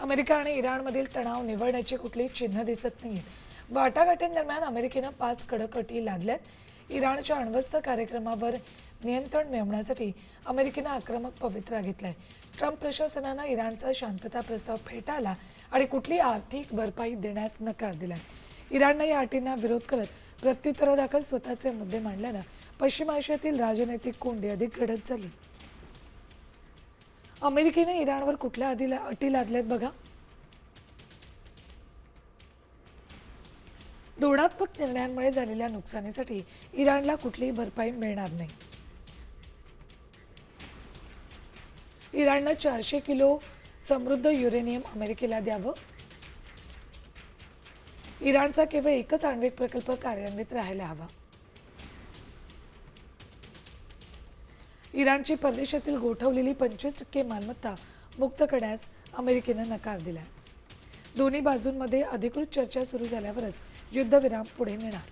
America आणि इराणमधील तणाव निवळण्याची कुठलीही चिन्ह दिसत नाहीत। वाटाघाटींदरम्यान अमेरिकेनं 5 कडक अटी लादल्यात। इराणच्या अण्वस्त्र कार्यक्रमावर नियंत्रण मिळवण्यासाठी अमेरिकेनं आक्रमक पवित्रा घेतलाय। ट्रम्प प्रशासनानं इराणचा शांतता प्रस्ताव फेटाळला आणि कुठली आर्थिक भरपाई देण्यास नकार दिलाय। इराणनं या अटींना विरोध करत प्रत्युत्तरादाखल स्वतःचे मुद्दे मांडल्यानं पश्चिम आशियातील राजनैतिक कोंडी अधिक गडद झाली। अमेरिकेने इराणवर कुठल्या अटी लादल्यात बघा। धोरणात्मक निर्णयांमुळे झालेल्या नुकसानीसाठी इराणला कुठलीही भरपाई मिळणार नाही। इराणनं 400 किलो समृद्ध युरेनियम अमेरिकेला द्यावं। इराणचा केवळ एकच आण्विक प्रकल्प कार्यान्वित राहायला हवा। इराणची परदेशातील गोठवलेली 25% मालमत्ता मुक्त करण्यास अमेरिकेनं नकार दिलाय। दोन्ही बाजूंमध्ये अधिकृत चर्चा सुरू झाल्यावरच युद्धविराम पुढे नेणार।